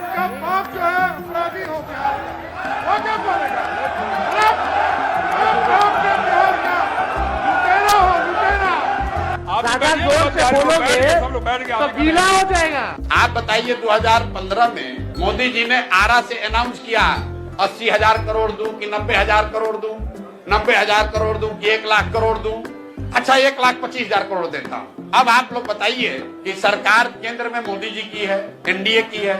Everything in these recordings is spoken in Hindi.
जिसका बाप जो है अपराधी हो गया वो क्या बोलेगा? बाप के बिहार का लुटेरा हो, लुटेरा। ज्यादा जोर से बोलोगे तो गीला हो जाएगा। आप बताइए 2015 में मोदी जी ने आरा से अनाउंस किया 80,000 करोड़ दूं कि 90,000 करोड़ दूं, 90,000 करोड़ दूं कि 1 लाख करोड़ दूं। अच्छा 1,25,000 करोड़ देता हूं। अब आप लोग बताइए कि सरकार केंद्र में मोदी जी की है, एनडीए की है,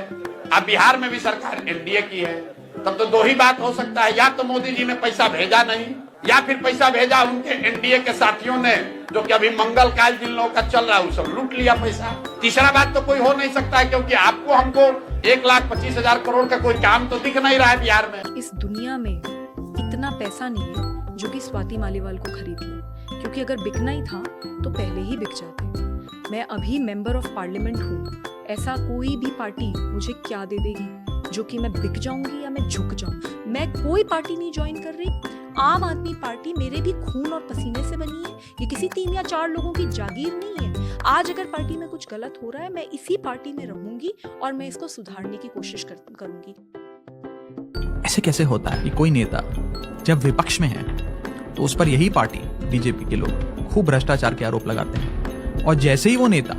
अब बिहार में भी सरकार एनडीए की है, तब तो दो ही बात हो सकता है, या तो मोदी जी ने पैसा भेजा नहीं या फिर पैसा भेजा उनके एनडीए के साथियों ने, जो कि अभी मंगल काल जिन लोगों का चल रहा है वो सब लूट लिया पैसा। तीसरा बात तो कोई हो नहीं सकता है, क्योंकि आपको हमको 1,25,000 करोड़ का कोई काम तो दिख नहीं रहा है बिहार में। इस दुनिया में इतना पैसा नहीं है जो कि स्वाति मालीवाल को खरीद ले, क्योंकि अगर बिकना ही था तो पहले ही बिक जाते। मैं अभी मेंबर ऑफ पार्लियामेंट हूँ, ऐसा कोई भी पार्टी मुझे क्या दे देगी जो कि मैं बिक जाऊंगी या मैं झुक जाऊं। मैं कोई पार्टी नहीं ज्वाइन कर रही। आम आदमी पार्टी मेरे भी खून और पसीने से बनी है, ये किसी 3 या 4 लोगों की जागीर नहीं है। आज अगर पार्टी में कुछ गलत हो रहा है, मैं इसी पार्टी में रहूंगी और मैं इसको सुधारने की कोशिश करूंगी। ऐसे कैसे होता है कि कोई नेता जब विपक्ष में है तो उस पर यही पार्टी बीजेपी के लोग खूब भ्रष्टाचार के आरोप लगाते हैं, और जैसे ही वो नेता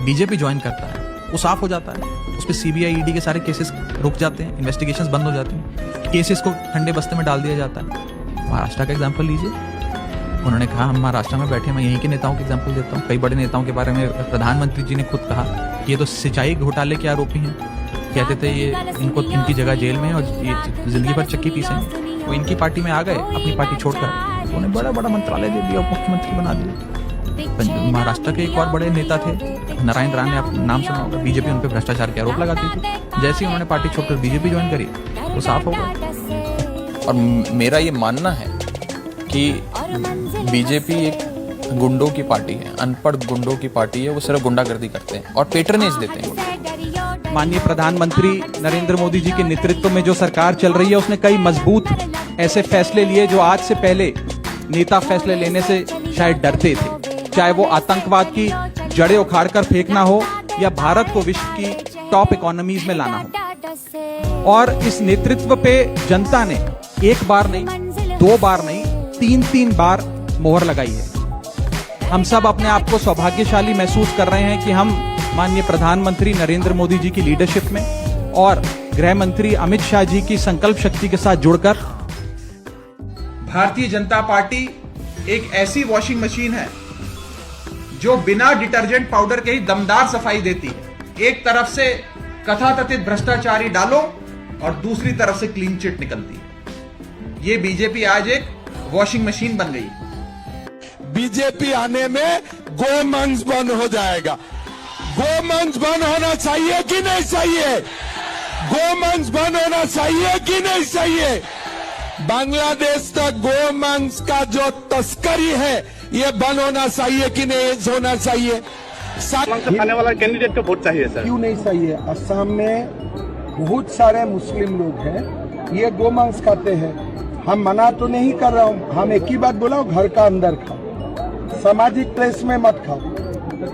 बीजेपी ज्वाइन करता है वो साफ हो जाता है, उस पर सीबीआई ईडी के सारे केसेस रुक जाते हैं, इन्वेस्टिगेशंस बंद हो जाती हैं, केसेस को ठंडे बस्ते में डाल दिया जाता है। महाराष्ट्र का एग्जाम्पल लीजिए, उन्होंने कहा हम महाराष्ट्र में बैठे, मैं यहीं के नेताओं के एग्जाम्पल देता हूँ। कई बड़े नेताओं के बारे में प्रधानमंत्री जी ने खुद कहा कि ये तो सिंचाई घोटाले के आरोपी हैं, कहते थे ये इनकी जगह जेल में और ये जिंदगी भर चक्की पीसेंगे। वो इनकी पार्टी में आ गए अपनी पार्टी छोड़कर, तो उन्हें बड़ा बड़ा मंत्रालय दे दिया, मुख्यमंत्री बना दिया। महाराष्ट्र के एक और बड़े नेता थे नारायण राणे, आप नाम सुना होगा, बीजेपी उन पर भ्रष्टाचार के आरोप लगाती थी, जैसे ही उन्होंने पार्टी छोड़कर बीजेपी ज्वाइन करी वो साफ हो गया। और मेरा ये मानना है कि बीजेपी एक गुंडों की पार्टी है, अनपढ़ गुंडों की पार्टी है, वो सिर्फ गुंडागर्दी करते हैं और पेट्रनेज देते हैं। माननीय प्रधानमंत्री नरेंद्र मोदी जी के नेतृत्व में जो सरकार चल रही है उसने कई मजबूत ऐसे फैसले लिए जो आज से पहले नेता फैसले लेने से शायद डरते थे, चाहे वो आतंकवाद की जड़ें उखाड़कर फेंकना हो या भारत को विश्व की टॉप इकोनॉमीज में लाना हो। और इस नेतृत्व पे जनता ने एक बार नहीं, 2 बार नहीं, 3 बार मोहर लगाई है। हम सब अपने आप को सौभाग्यशाली महसूस कर रहे हैं कि हम माननीय प्रधानमंत्री नरेंद्र मोदी जी की लीडरशिप में और गृह मंत्री अमित शाह जी की संकल्प शक्ति के साथ जुड़कर भारतीय जनता पार्टी एक ऐसी वॉशिंग मशीन है जो बिना डिटर्जेंट पाउडर के ही दमदार सफाई देती है। एक तरफ से कथाकथित भ्रष्टाचारी डालो और दूसरी तरफ से क्लीन चिट निकलती है। ये बीजेपी आज एक वॉशिंग मशीन बन गई। बीजेपी आने में गोमंस बंद हो जाएगा। गोमंस बंद होना चाहिए कि नहीं चाहिए? गोमंस बंद होना चाहिए कि नहीं चाहिए? बांग्लादेश तक गोमंस का जो तस्करी है ये बंद होना चाहिए कि नहीं होना चाहिए? खाने वाला कैंडिडेट को वोट चाहिए सर। क्यों नहीं चाहिए? असम में बहुत सारे मुस्लिम लोग हैं, ये गोमांस खाते हैं। हम मना तो नहीं कर रहा हूँ, हम एक ही बात बोला हूँ, घर का अंदर खाओ, सामाजिक प्लेस में मत खाओ।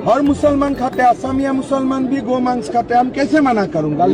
हर मुसलमान खाते हैं, असमिया मुसलमान भी गोमांस खाते हैं, हम कैसे मना करूंगा?